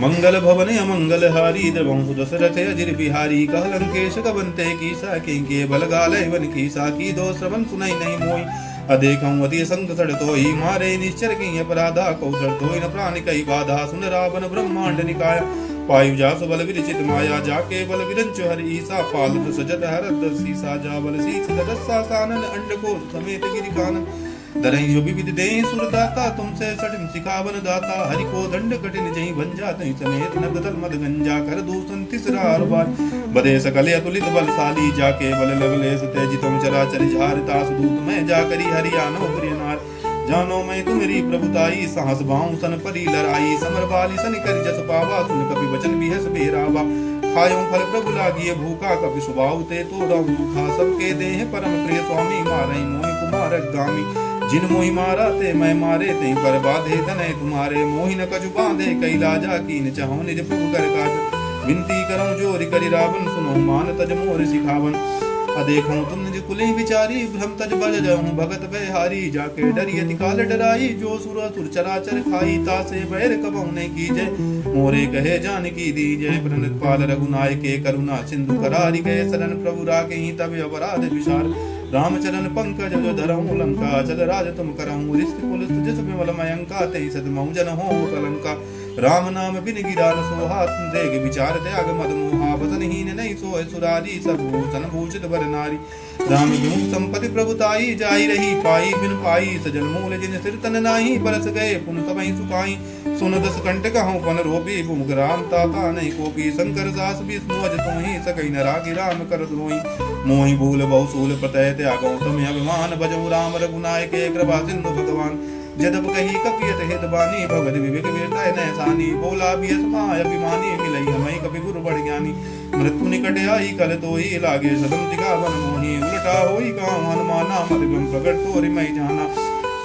मंगल भवन अमंगल हारी द्रवहु दशरथ अजिर बिहारी कह लंकेश कबंते कीसा के बल गालय वन कीसा की दो श्रवण सुनई नहीं मोई अदेखं अति संग सड़ तोई मारे निश्चर की अपराधा कौशल तोई न प्राण कई बाधा सुन रावण ब्रह्मांड निकाय पायु जासु बल विरचित माया जाके बल विरंच हर ईसा पालत सजत हरद सीसा जा बल शीस ददसा सानन अंडकोश समेत गिरिकानन दरई जो विविध दे सुरदाता तुमसे सटिम सिखावन दाता हरि को दंड कठिन जई भंजा तई समेत नगदल मद गंजा कर दूसन तिसरा अरबार बदे सकले अतुलित बलशाली जाके बल लवलेस तेज तुम चराचर झारता सुदूत मैं जाकरी हरियाणो प्रिय नार जानो मैं तुम्हारी प्रभुताई साहस भाऊ सन परी लड़ाई समर बाली सन कर जस पावा सुन कपि वचन बिहस बेरावा खायो फल प्रभु लागिए भूखा कपि सुबाऊ ते तो रूखा सबके देह परम प्रिय स्वामी मारई मोहि कुमार गामी जिन मोहि मारा ते मैं मारे ते पर बाधे तनय तुम्हारे मोहि न कछु बांधे कई लाजा कीन चाहो निज प्रभु कर काज विनती करूं जोरि करि रावण सुनो मान तज मोर सिखावन अदेखूं तुम निज कुलि विचारी भ्रम तज बज जाऊं भगत बिहारी जाके डरी अति काल डराई जो सुर असुर चराचर खाई तासे बैर कबहु ने कीजय मोरे कहे जानकी दीजय प्रणतपाल रघुनायके करुणा सिंधु करारी गए शरण प्रभु राखें तब अपराध विशार रामचरण पंकज जो धरऊं लंका चल राज तुम करऊं रिष्ट पुलिस जिस विमल मयंका ते सद मौजन हो कलंका राम नाम बिन गिरा न सोहा देग विचार त्याग मद मोहा वसन हीन नहीं सोए सुरारी सब भूषण भूषित वर नारी राम गुण संपत्ति प्रभुताई जाई रही पाई बिन पाई सजन मूल जिन सिर तन नाही बरस गए पुन सबई सुखाई सुन दस कंट कहूं पन रोबी भूख राम ताता नहीं कोपी शंकर दास विष्णु अज तुम ही सकई न रागी राम कर द्रोही मोहि भूल बहु सूल प्रतय त्यागो तुम अभिमान भजऊ राम रघुनायके कृपा सिंधु भगवान जदब कही कपियत हित बानी भगत विवेक वीरताय नैसानी बोला भी समाय अभिमानी मिलई हमें कपि गुरु बड़ ज्ञानी मृत्यु निकट आई कल तोई लागे सदम दिखावन मोही उलटा होई गाँव हनुमाना मदगम प्रगट तोरि मई जाना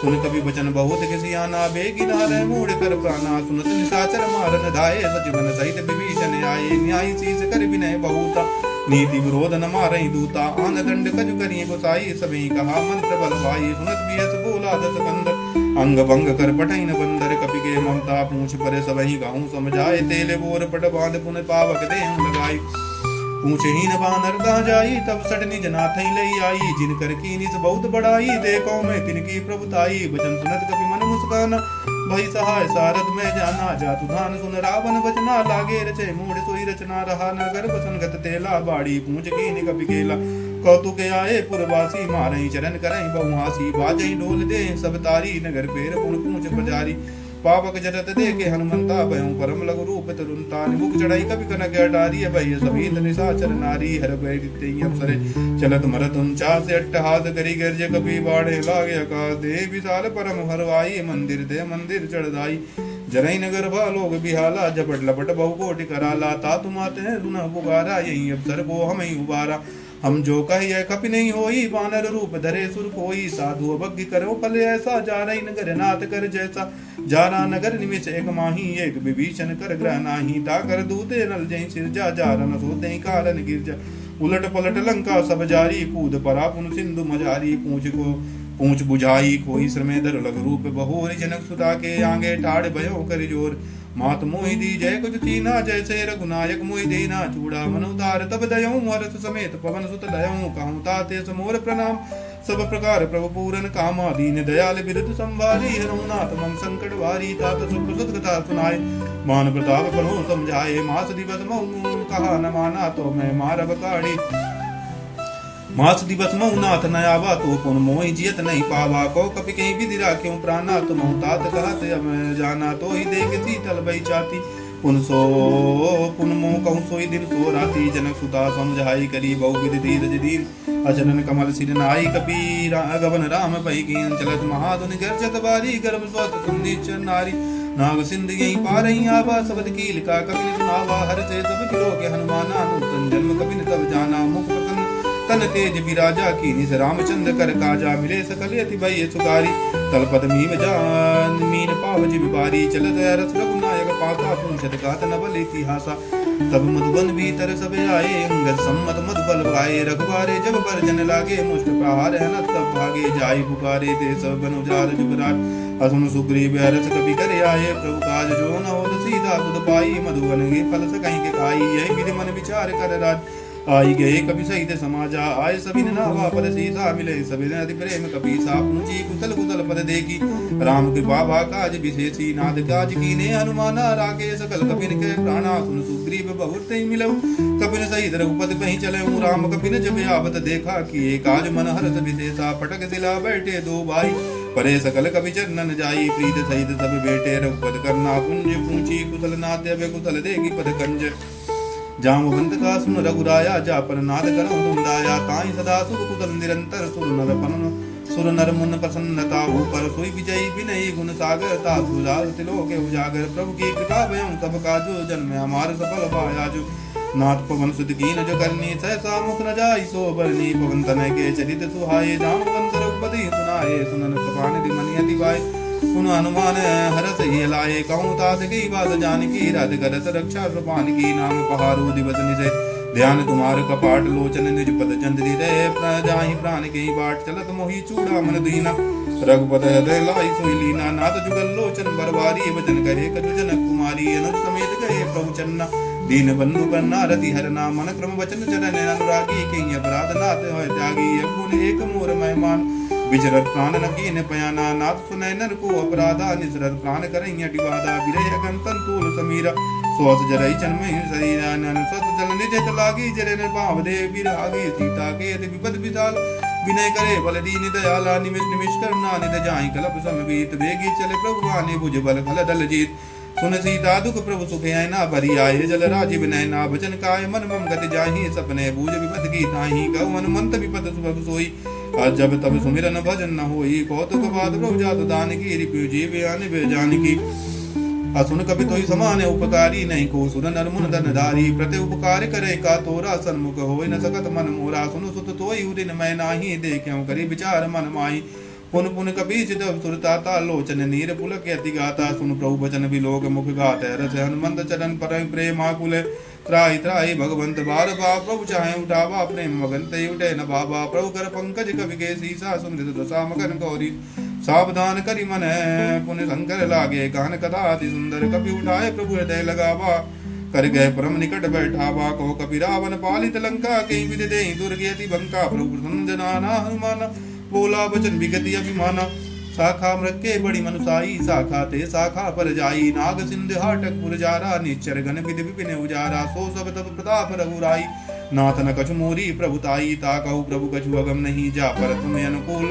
सुन कभी वचन बहुत किसी आना बेगी नारे मूड कर प्राणा सुनत निशाचर मारन धाये सचिवन सहित विभीषण आए न्याय शीस कर विनय बहुता नीति विरोध न मारई दूता आन दंड कज करिए गोसाई सभी कहा मंत्र बल भाई सुनत बियस बोला दस कंदर अंग भंग कर पठई न बंदर कपि के ममता पूछ पर सबही गाऊं समझाए तेले बोर पट बांध पुन पावक देहु लगाई पूछ ही न बानर गा जाई तब सट निज नाथई लई आई जिन कर कीनिस बहुत बड़ाई देखो मैं तिनकी प्रभुताई वचन सुनत कपि मन मुस्काना भई सहाय सारद में जाना जातु धान सुन रावण बचना लागे रचे मूड सोई रचना रहा नगर बसनगत तेला बाड़ी पूछ कीनि कपि केला कौतुक आए पुरवासी मारई चरण करई बहुहासी बाजई ढोल दे सब तारी नगर पेर पुन पूछ प्रजारी पावक जरत देखे हनुमंता भयं परम लघु रूप तरुणता मुख चढ़ाई कभी कनक अटारी भय समीत निशाचर नारी हर भय अवसरे चलत मरत उनचा से अट्टहास करी गर्ज कभी बाढ़े लागे आकाश दे विशाल परम हरवाई मंदिर दे मंदिर चढ़ाई जरई नगर लोग बिहाला झपट लपट बहु कोटि कराला तातु माते रुन पुकारा यही अवसर को हमें उबारा हम जो कहिए कपि नहीं होई वानर रूप धरे सुर कोई साधु अभग्य करो पल ऐसा जा रही नगर नाथ कर जैसा जारा नगर निमिष एक माही एक विभीषण कर ग्रह नाही ता कर दूते नल जय सिर जा जारन सोते कारण गिरजा उलट पलट लंका सब जारी कूद परा पुन सिंधु मजारी पूछ बुझाई कोई श्रमे दर लग रूप बहोरी जनक सुता के आगे ठाड़ भयो कर जोर मात मोहि दी जय कुछ चीना जैसे रघुनायक मोहि देना चूड़ा मन उतार तब दयऊं हरस समेत पवन सुत दयऊं कहूं ताते समोर प्रणाम सब प्रकार प्रभु पूरन कामा दीन दयाल बिरद संभारी हनुनाथ मम संकट वारी तात सुख सुत कथा सुनाए मान प्रताप प्रभु समझाए मास दिवस मऊ कहा न माना तो मैं मारब काढ़ी मास दिवस मऊ नाथ न आवा तो पुन मोहि जियत नहीं पावा को कपि कहीं विधि राख्यों प्राणा तुम तात कहत जाना तो ही देख शीतल बई चाती पुन मोह कहूँ सोई दिन सो राती जनक सुता समझाई करी बहु विधि धीरज धीर अचलन कमल सिर नाई कपि गवन राम पई कीन चलत महाधुनि गर्जत बारी गर्भ स्वस्थ सुनिश्चर नारी नाग सिंध यही पारही आवा सबद कील का कपिन सुनावा हर से सब किलो के हनुमाना नूतन जन्म कपिन तब जाना मुख प्रसन्न तन तेज विराजा की निस रामचंद्र कर काजा मिले सकल यति भय सुगारी तलपद मीम जान मीन पाव जिम बारी चलत रस रघुनायक पासा पूछत गात नबल इतिहासा तब मधुबन भीतर सब आए अंगद सम्मत मधुबल भाए रघुबारे जब बरजन लागे मुष्ट प्रहार हनत तब भागे जाई पुकारे ते सब बनुजार जुबराट असुन सुग्रीव हरस कपि करे आए, प्रभु काज जो न होत सीता सुध पाई, मधुवन के फल सकहीं के खाई, यही विधि मन विचार कर राज। आई गए कपि सहित समाजा, आए सभी नावा पर सीता मिले, सभी अति प्रेम कपीसा, पूछी कुशल कुशल पद देखी, राम कृपा भा काज विशेषी, नाद काज कीने हनुमाना, राके सकल कपिन के प्राणा, सुन सुग्रीव बहुत मिलऊ, कपिन सहित रघुपति कहीं चले, राम कपिन जब आवत देखा, किए काज मन हरस विशेषा, पटक दिला बैठे दो भाई, परे सकल कपि चरणन जाई, प्रीत सहित सब बेटे, रघुपति करना कुंज, पूछी कुशल नाते कुशल देखी पद कंज, जामवंत का सुन रघुराया, जा पर नाद करऊं दुंदाया, ताई सदा सुख कुशल निरंतर, सुर नर मुन प्रसन्नता, ऊपर सोई विजयी विनयी गुण सागर, तासु राज तिलोक उजागर, प्रभु की कृपा भयं सब काजो, जन्म हमार सफल पाया जो, नाथ पवन सुत कीन जो करनी, सहसा मुख न जाई सो बरनी, पवन तनय के चरित सुहाए, जामवंत रघुपति सुनाए, सुनन कृपानिधि मनि अति पाए, सुन हनुमान हरस ही लाए, कहूँ तात की बात जानकी, राध करत रक्षा कृपान की, नाम पहारो दिवस निसे, ध्यान तुम्हार कपाट लोचन, निज पद चंद्री रहे, जाहि प्राण के बाट, चलत मोहि चूड़ा मन दीना, रघुपत हृदय लाई सोई लीना, नाथ जुगल लोचन बरबारी, वचन कहे कछु जनक कुमारी, अनुज समेत गए प्रभु चन्ना, दीन बंधु करना रति हरना, मन क्रम वचन चरण अनुरागी, कहीं अपराध नाथ होय त्यागी, अपुन एक मोर मेहमान, विचरत प्राण न कीन पयाना, नाथ सुनय नर को अपराधा, निसरत प्राण करई अटिवादा, विरह गंतन तूल समीरा, सोस जरई चन्महि शरीरा, नन सत जल निज लागी, जरे न भाव दे विरागी, सीता के यदि विपद विशाल, विनय करे बल दीन दयाला, निमिष निमिष करना निध जाहि कलप समवीत, वेगी चले प्रभु आने भुज बल खल दल जीत, सुन सीता दुख प्रभु सुख आयना, भरी आये जल राजीव नयना, वचन काय मन मम गति जाहि, सपने बूझ विपद की ताहि, कहु हनुमंत विपद सुभग सोई, जब तब सुमिरन भजन न होई, कौतुक बाद प्रभु जात दान की, रिपु जीव आने बे जानकी, असुन कपि तोई समान उपकारी, नहीं को सुर नर मुन धन धारी, प्रति उपकार करे का तोरा, सन्मुख होय न सकत मन मोरा, सुनु सुत तोई उदिन मैं नाही, देख्यउ करि विचार मन माही, पुन पुन कपि चित सुरताता, लोचन नीर पुलक अति गाता, सुन प्रभु वचन विलोक मुख गात, रस हनुमंत चरण पर प्रेमाकुल, त्राहि त्राहि भगवंत बार बा, प्रभु चाहे उठावा, प्रेम मगन ते उठे न बाबा, प्रभु कर पंकज कवि के सीसा, सुमृत दशा मगन गौरी, सावधान करि मन पुण्य शंकर लागे, गान कथा अति सुंदर, कपि उठाए प्रभु हृदय लगावा, कर गए परम निकट बैठावा, कहो कपि रावण पालित लंका, कहीं विधि देहि दुर्ग अति बंका, प्रभु प्रसन्न जनाना हनुमाना, बोला वचन विगति अभिमाना, शाखा मृक्के बड़ी मनुसाई, शाखा ते शाखा पर जाई, नाग सिंधु हाटक पुरजारा, निश्चर गण विधि विपिन उजारा, सो सब तब प्रताप रघुराई, नाथ न कछु मोरी प्रभुताई, ताकहु प्रभु कछु अगम नहीं, जा पर तुम्हें अनुकूल,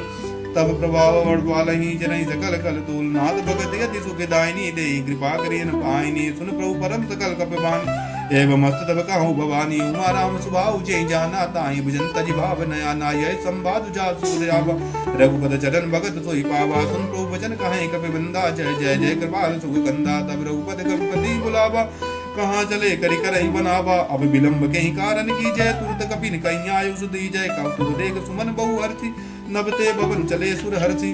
तब प्रभाव बढ़वालहि, जनहि सकल कल तूल, नाथ भगत अति सुखदायिनी, देहि कृपा करियन पायनी, सुन प्रभु परम सकल कपिबानी, एवं मस्त तब कहूँ भवानी, उमा राम सुभाऊ जय जाना, ताहि भजन तजि भाव नयाना, यह संवाद जासु जावा, रघुपत चरण भगत सोई पावा, सुन प्रभु वचन कहें कपिबंदा, जय जय जय कृपाल सुख कंदा, तब रघुपत कपिपति बुलावा, कहाँ चले करि करहि बनावा, अब विलंब कहीं कारण की जय, तुरत कपिन कहीं आयु सुधी जय, कौतुक देख सुमन बहु हर्षि, नभते भवन चले सुर हर्षि,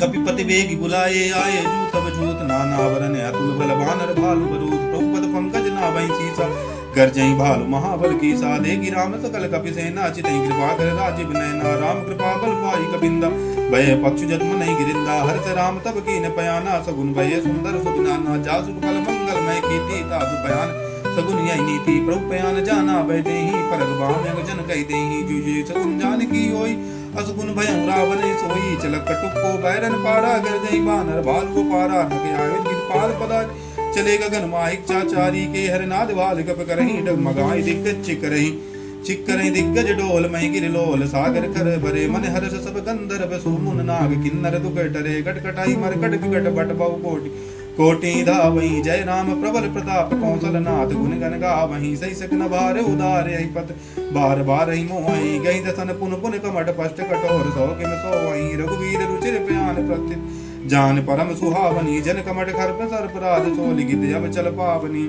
कपिपति वेगी बुलाए आए, जूतब जूत नाना वरन अतुल बल बानर भालु बरूद, प्रभुपद पंकज नाभि सीसा, गर्जई भालु महाबल की सा, देगी राम सकल कपि सेना, चितई कृपा कर राजीव नयना, राम कृपा बल पाई कपिंदा, भय पक्षु जन्म नहीं गिरिंदा, हर्ष राम तब कीन पयाना, सगुन भय सुंदर सुगनाना, जासु फल मंगल मय कीर्ति, तासु पयान सगुन यही नीति, प्रभु पयान जाना बैठे ही, परग बाम जन कह दे ही, जुजे सगुन जान की होई, असगुन भयं रावण सोई, चल कटुको बैरन पारा, गर्जई बानर भाल को पारा, नके आयुध गिरपाल पदा, चले गगन माहिक चाचारी, के हरनाद वाल कप करही, डगमगाई दिग्गज चिकरही दिग्गज डोल मही गिर लोल, सागर कर भरे मन हर्ष सब गंधर्व, सुमुन नाग किन्नर दुख टरे, कटकटाई मरकट विकट बट बहु कोटि, कोटि धावई, जय राम प्रबल प्रताप कौशल नाथ, गुण गण गावहीं, सही सकन भार उदारे पत, बार बार ही मोहि, गई दसन पुन पुन कमट पष्ट कठोर, सौ किम सोई, रघुवीर रुचिर प्यान प्रत्युत, जान परम सुहावनी, जन कमट खर्प सर्पराध, सोलि गिद अब चल पावनी,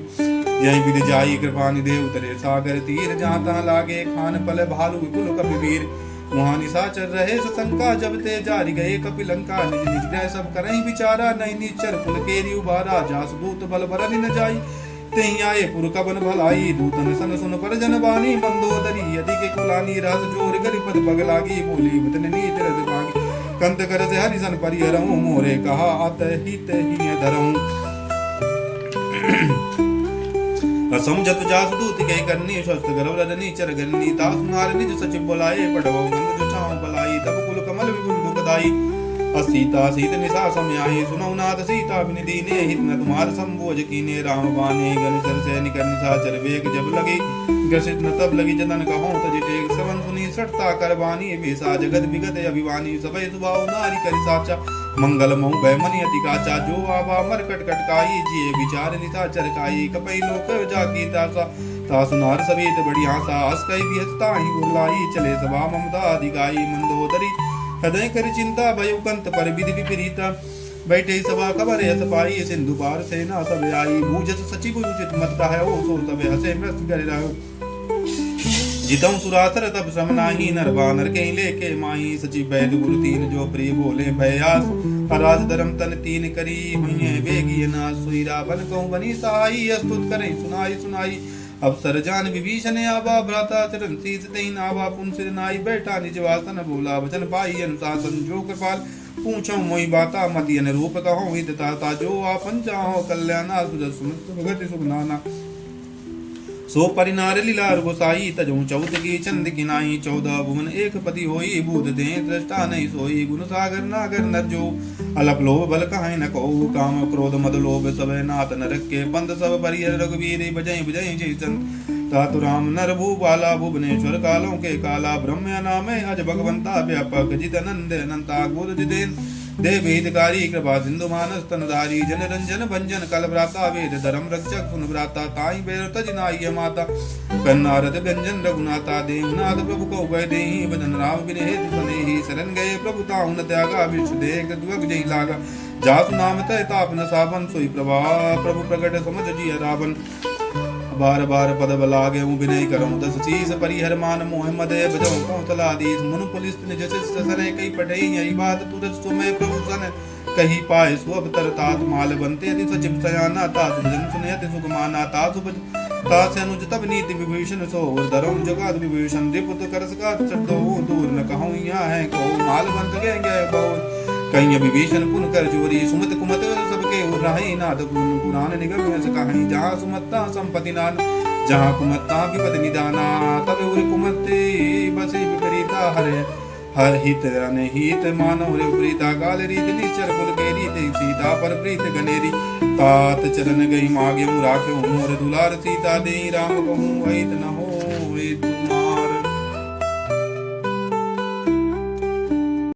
यही विधि जाई कृपा निधे, उतरे सागर तीर, जहाँ तहाँ लागे खान पल भालु विपुल कपिवीर, वहाँ निशाचर रहे सशंका, जब ते जारी गए कपिलंका, निज निज ग्रह सब करहीं विचारा, नहीं निचर कुल केरी उबारा, जास दूत बल बरनि न जाई, तेहि आए पुर कबन भलाई, दूतन सन सुन पर जन बानी, मंदोदरी यदि के कुलानी, रस जोर गरिपद पग लागी, बोली बतन नीत रस भागी, कंत कर से हरिसन परिहरऊं मोरे कहा अत हित ही धरऊं असमझत जास दूत कह करनी स्वस्थ गर्भ रजनी चर गन्नी तास नार निज सचिव बुलाए पढ़वो गंग जो छाँव बलाई तब कुल कमल विपुल दुखदाई असीता सीत निशा समयाहि सुनौ नाथ सीता बिन दीने हित न तुम्हार संबोज कीने राम बाने गन सर से निकर निशाचर वेग जब लगी ग्रसित न तब लगी जतन कहूँ तज टेक सवन सुनी सटता कर बानी बेसा जगत विगत अभिवानी सबय सुभाव नारी करि साचा मंगल मऊ बैमनी अति काचा जो आवा मर कट कटकाई जिये विचार निशाचर काई कपई लोक जाकी तासा तासु नार सवेत बड़ी आशा हस कई भी हसता ही उरलाई चले सभा ममता अधिकाई मंदोदरी हृदय कर चिंता भयो कंत पर विधि विपरीता बैठे सभा खबर यस पाई सिंधु पार सेना सब आई बूझस सचिव उचित मत है ओ सो सब हसे मृत कर रहो जितौ सुरासर तब श्रम नाही नर बानर के लेके माई सचिव वैद गुरु तीन जो प्रिय बोले भयास हराज धर्म तन तीन करी हुई बेगी ना सुई रावण कहूँ बनी सहाई अस्तुत करे सुनाई सुनाई अवसर जान विभीषण आवा भ्राता चरण शीस दीन आवा पुन सिर नाई बैठा निज वासन बोला वचन पाई अनुशासन जो कृपाल पूछो मोहि बाता मति अनुरूप कहो हितता जो आपन चाहो कल्याणा सुजस सुमत भगति सुख नाना सो परिनार लीलार गोसाई तजो चौथ की चंद किनाई 14 भुवन एक पति होई बूध दे दृष्टा नहीं सोई गुण सागर नागर नर जो अलप लोभ बल कहाई न को काम क्रोध मद लोभ सब नाथ नरक के पंथ सब परिहर रघुवीर बजई बजई जय चंद तातु राम नर भूपाला भुवनेश्वर कालों के काला ब्रह्म नाम अज भगवंता व्यापक जित नंद अनंता गोद जितेन देव हितकारी कृपा सिंधु मानस तनधारी जन रंजन भंजन कल भ्राता वेद धर्म रक्षक सुन भ्राता ताई बेर तज नाई माता कन्नारद व्यंजन रघुनाथा देवनाथ प्रभु को गए देहि बदन राम बिन हेतु बनेहि शरण गए प्रभु ताहु न त्यागा विश्व देख दुख जय लागा जासु नाम तय ताप न साबन सोई प्रभा प्रभु प्रकट समझ जिय रावण बार बार पद बलागे विनय करऊं दस शीस परिहर मान मोह मदय बजऊं कौशलादीस मुन पुलिस निज ससने कई पठई यही बात तुरत सुमय प्रभु सन कही पाए स्वब तर तात माल बनते यदि सचिव सयाना तास भजन सुनयति सुख माना तासु तास अनुज तब नीति विभीषण सो धरम जगाद विभीषण रिपुत करस का चढ़ो दूर न कहूँ यहाँ है को माल बंत गए बहुत कहीं विभीषण पुन कर जोरी सुमत कुमत सबके उराही नाद पुराण निगम कहीं जहाँ सुमत्ता संपत्ति नान जहाँ कुमत्ता विपद निदाना तब उर कुमत्ते बसे विपरीता हर हित अनहित मानव रे प्रीता काल रीत निश्चर कुल के रीत सीता पर प्रीत गनेरी तात चरण गई मागे राखे मोर दुलार सीता दे राम कहूँ वैत न हो